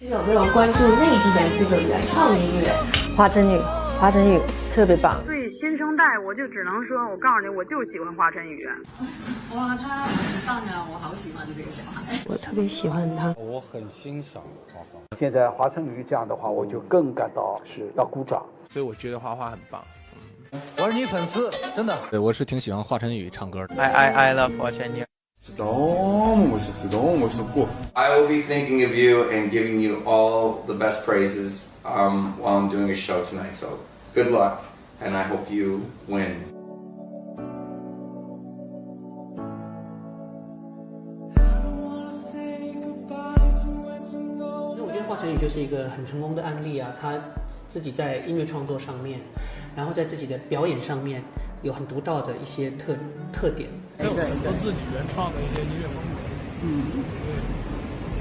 有没有关注内地的这个原创音乐？华晨宇，华晨宇特别棒。对新生代，我就只能说，我告诉你，我就喜欢华晨宇。哇，他很棒啊，我好喜欢这个小孩。我特别喜欢他，我很欣赏花花。现在华晨宇这样的话，我就更感到是要鼓掌。所以我觉得花花很棒。我是你粉丝，真的。对，我是挺喜欢华晨宇唱歌的。I love 华晨宇。너무 멋있어, 너무 멋있었고. I will be thinking of you and giving you all the best praises while I'm doing a show tonight. So good luck, and I hope you win. 我觉得华晨宇就是一个很成功的案例啊，他自己在音乐创作上面，然后在自己的表演上面有很独到的一些特点，还有很多自己原创的一些音乐风格，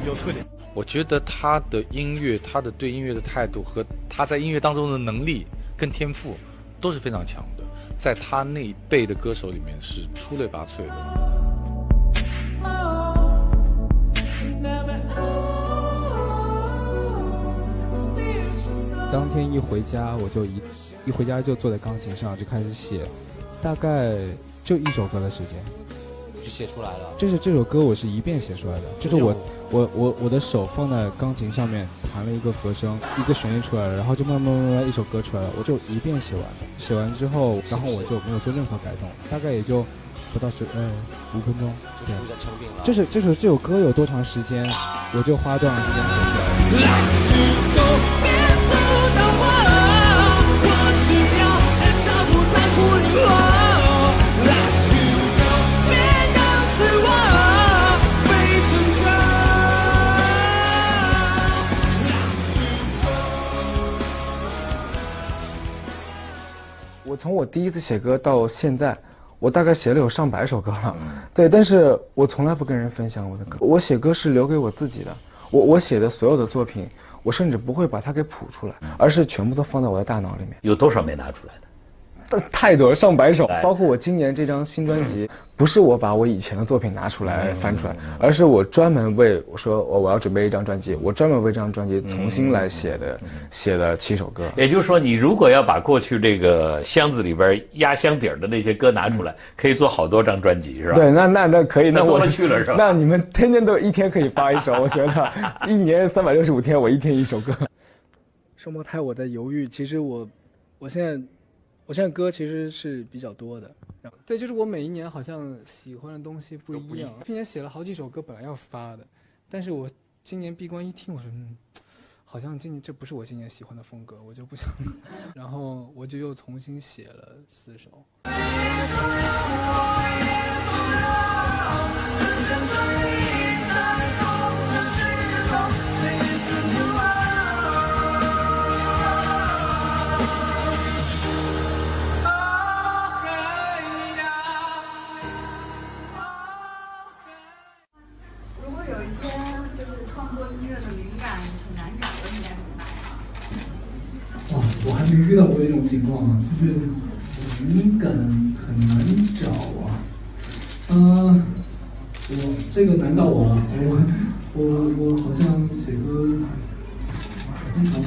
对，有特点。我觉得他的音乐，他的对音乐的态度和他在音乐当中的能力跟天赋都是非常强的，在他那一辈的歌手里面是出类拔萃的。当天一回家，我就一回家就坐在钢琴上就开始写，大概就1首歌的时间，就写出来了。就是这首歌我是一遍写出来的，就是我的手放在钢琴上面弹了一个和声，一个旋律出来了，然后就慢慢一首歌出来了，我就一遍写完了。写完之后，然后我就没有做任何改动，大概也就不到5分钟。就是比较成品了。就是这首歌有多长时间，我就花多长时间写出来的。我从我第一次写歌到现在，我大概写了有上百首歌了，对，但是我从来不跟人分享我的歌。我写歌是留给我自己的，我写的所有的作品，我甚至不会把它给谱出来，而是全部都放在我的大脑里面。有多少没拿出来的？太多了，上百首，包括我今年这张新专辑，不是我把我以前的作品拿出来翻出来，而是我专门为我说我要准备一张专辑，我专门为这张专辑重新来写了7首歌。也就是说，你如果要把过去这个箱子里边压箱底的那些歌拿出来，可以做好多张专辑，是吧？对，那可以，那多了去了，是吧？那你们天天都一天可以发一首，我觉得一年365天，我一天1首歌。双胞胎，我在犹豫，其实我现在歌其实是比较多的，对，就是我每一年好像喜欢的东西不一样。去年写了好几首歌，本来要发的，但是我今年闭关一听，我说好像今年这不是我今年喜欢的风格，我就不想，然后我就又重新写了4首。我还没遇到过这种情况啊，就是灵感很难找啊。我这个难到我了，我好像写歌，通常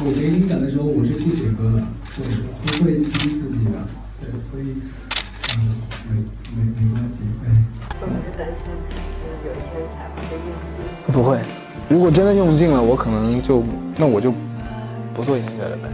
我没灵感的时候我是不写歌的，对，不会逼自己的，对，所以没关系，哎。会不会担心有一天才会被用尽？不会，如果真的用尽了，我可能那我就不做音乐了呗。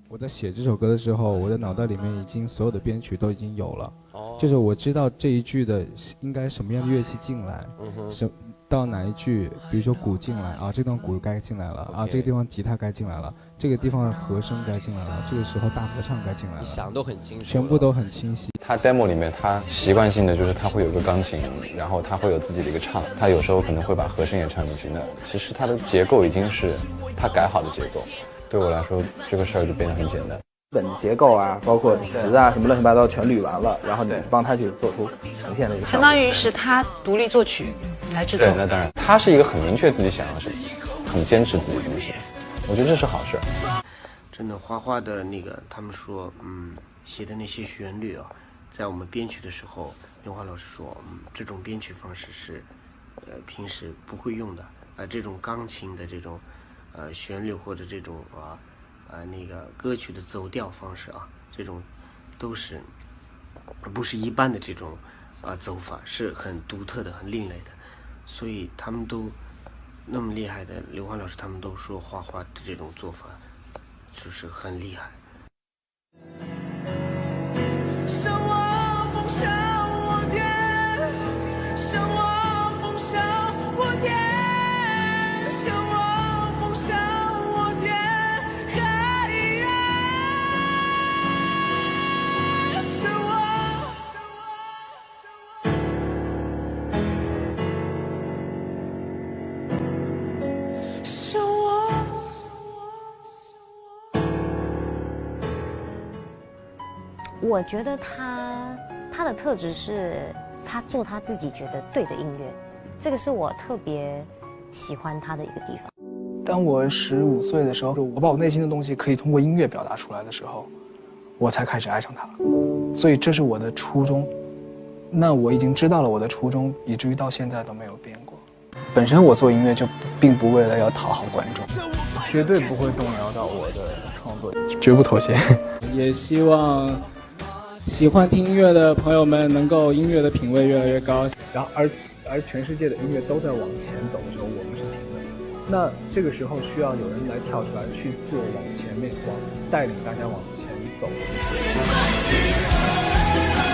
我在写这首歌的时候，我的脑袋里面已经所有的编曲都已经有了，就是我知道这一句的应该什么样的乐器进来，到哪一句，比如说鼓进来啊，这段鼓该进来了啊，这个地方吉他该进来了，这个地方和声该进来了，这个时候大合唱该进来了，你想都很清楚，全部都很清晰。他 demo 里面他习惯性的就是他会有个钢琴，然后他会有自己的一个唱，他有时候可能会把和声也唱进去，那其实他的结构已经是他改好的结构，对我来说这个事儿就变得很简单。本结构啊，包括词啊，什么乱七八糟全捋完了，然后你帮他去做出呈现的一个，相当于是他独立作曲来制作。对，那当然，他是一个很明确自己想要什么，很坚持自己的东西，我觉得这是好事。真的，花花的那个，他们说，写的那些旋律啊，在我们编曲的时候，刘华老师说，这种编曲方式是，平时不会用的，这种钢琴的这种，旋律或者这种那个歌曲的走调方式啊，这种都是不是一般的这种走法，是很独特的、很另类的，所以他们都那么厉害的，刘欢老师他们都说花花的这种做法就是很厉害。向我风向我点，向我风向我点，向我风向我点，向我。我觉得他的特质是他做他自己觉得对的音乐，这个是我特别喜欢他的一个地方。当我15岁的时候，我把我内心的东西可以通过音乐表达出来的时候，我才开始爱上他了。所以这是我的初衷。那我已经知道了我的初衷，以至于到现在都没有变过。本身我做音乐就并不为了要讨好观众，绝对不会动摇到我的创作，绝不妥协。也希望喜欢听音乐的朋友们能够音乐的品味越来越高，然后而全世界的音乐都在往前走的时候，我们是停的。那这个时候需要有人来跳出来去做往前面带领大家往前走的。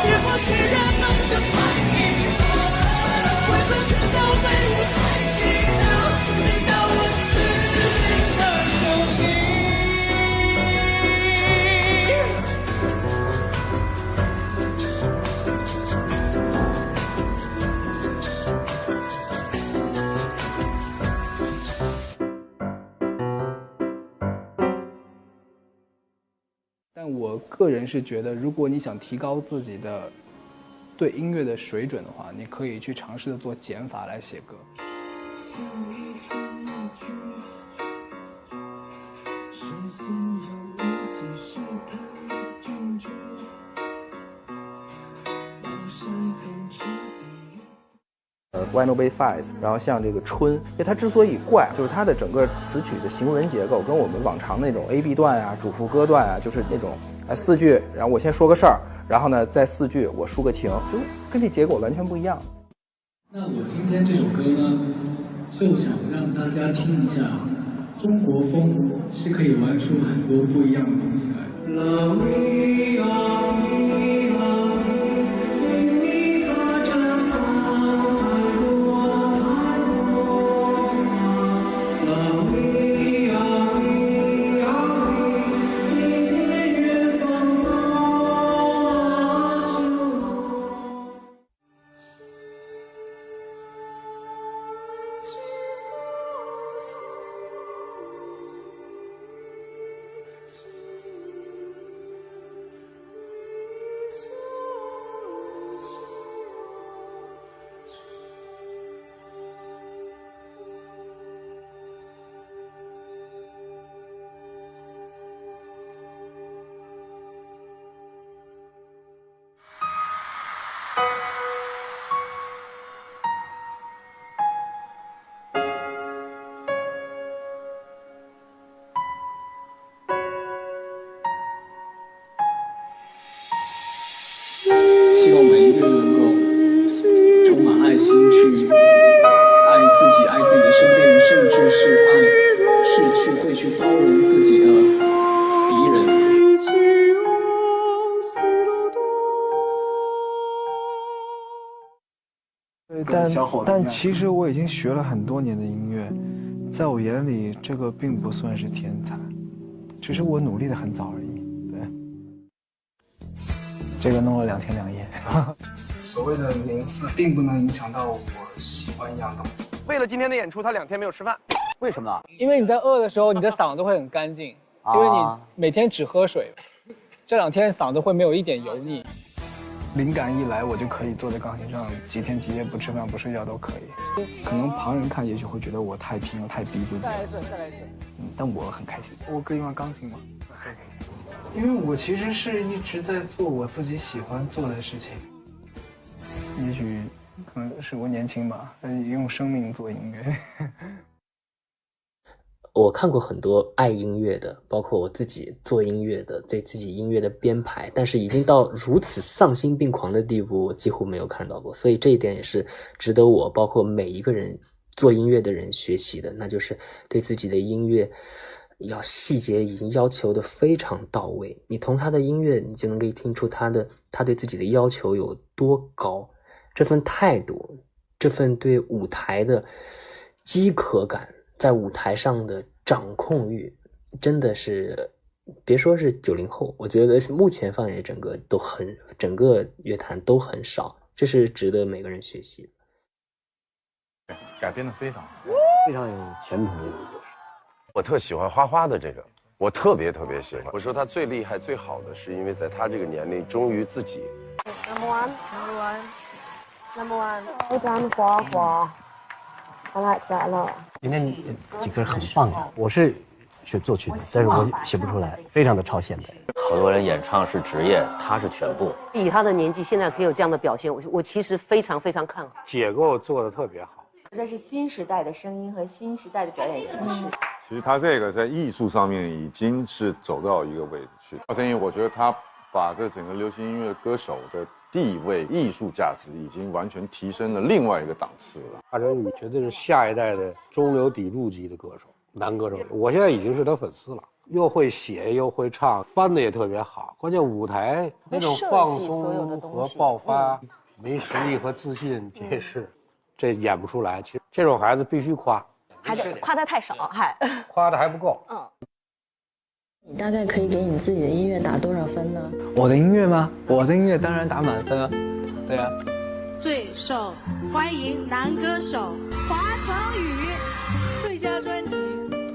也或许人们的反应，规则全都被我采集了，听到我自己的声音。但我个人是觉得，如果你想提高自己的对音乐的水准的话，你可以去尝试的做减法来写歌。Why Nobody Fights， 然后像这个春，因为它之所以怪，就是它的整个词曲的行文结构跟我们往常那种 A-B 段啊、主副歌段啊，就是那种4句，然后我先说个事儿，然后呢再4句我抒个情，就跟这结果完全不一样。那我今天这首歌呢，就想让大家听一下，中国风是可以玩出很多不一样的东西来的。希望每一个人能够充满爱心去爱自己、爱自己的身边人，甚至是会去包容自己的敌人。但其实我已经学了很多年的音乐，在我眼里，这个并不算是天才，只是我努力的很早而已。对，这个弄了2天2夜。所谓的名次并不能影响到我喜欢一样东西。为了今天的演出，他2天没有吃饭，为什么？因为你在饿的时候，你的嗓子会很干净，因为你每天只喝水。这2天嗓子会没有一点油腻。灵感一来，我就可以坐在钢琴上几天几夜不吃饭不睡觉都可以。可能旁人看也许会觉得我太拼了，太逼自己了。再来一次。但我很开心。我可以玩钢琴吗？因为我其实是一直在做我自己喜欢做的事情。也许可能是我年轻吧，用生命做音乐。我看过很多爱音乐的，包括我自己做音乐的，对自己音乐的编排，但是已经到如此丧心病狂的地步，我几乎没有看到过。所以这一点也是值得我，包括每一个人做音乐的人学习的，那就是对自己的音乐要细节已经要求的非常到位。你从他的音乐，你就能可以听出他对自己的要求有多高，这份态度，这份对舞台的饥渴感，在舞台上的掌控欲，真的是别说是90后，我觉得目前放眼整个乐坛都很少，这是值得每个人学习的。改编的非常有前途的。我特喜欢花花的这个，我特别喜欢。我说他最厉害最好的是因为在他这个年龄终于自己。Number one, well done, 花花。I like that a lot. 今天几个很棒的，我是学作曲的，但是我写不出来，非常的超现代。好多人演唱是职业，他是全部。以他的年纪，现在可以有这样的表现，我其实非常看好。结构做得特别好。这是新时代的声音和新时代的表演形式。其实他这个在艺术上面已经是走到一个位置去。华晨宇，我觉得他把这整个流行音乐歌手的地位、艺术价值已经完全提升了另外一个档次了。华晨宇绝对是下一代的中流砥柱级的歌手，男歌手。我现在已经是他粉丝了，又会写又会唱，翻的也特别好。关键舞台那种放松和爆发，没实力和自信，这演不出来。其实这种孩子必须夸，还得夸得太少，夸的还不够。你大概可以给你自己的音乐打多少分呢？我的音乐吗？我的音乐当然打满分啊。对啊。最受欢迎男歌手华晨宇，最佳专辑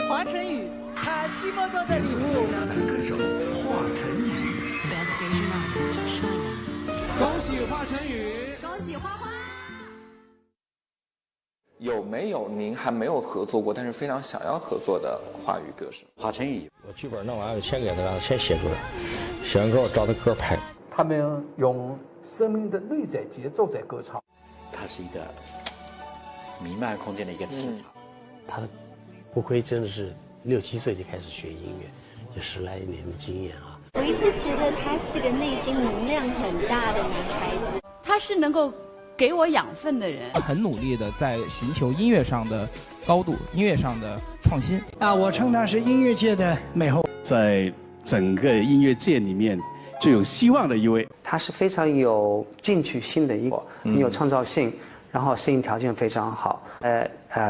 华晨宇《卡西莫多的礼物》。最佳男歌手华晨宇。恭喜华晨宇，恭喜花花。有没有您还没有合作过，但是非常想要合作的华语歌手？华晨宇，我剧本弄完，我先给他，让他先写出来，写完之后照他歌拍。他们用生命的内在节奏在歌唱。它是一个弥漫空间的一个磁场。他不愧真的是6、7岁就开始学音乐，有10来年的经验啊。我一直觉得他是个内心能量很大的男孩子，他是能够给我养分的人，很努力的在寻求音乐上的高度，音乐上的创新啊！我称他是音乐界的美后，在整个音乐界里面最有希望的一位。他是非常有进取心的一个，很有创造性，然后适应条件非常好。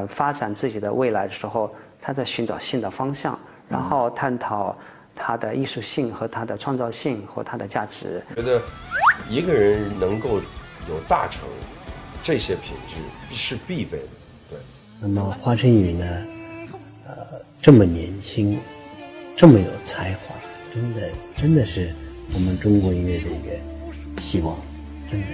发展自己的未来的时候，他在寻找新的方向，然后探讨他的艺术性和他的创造性和他的价值。觉得一个人能够有大成，这些品质是必备的。对。那么华晨宇呢，这么年轻，这么有才华，真的是我们中国音乐的一个希望，真的。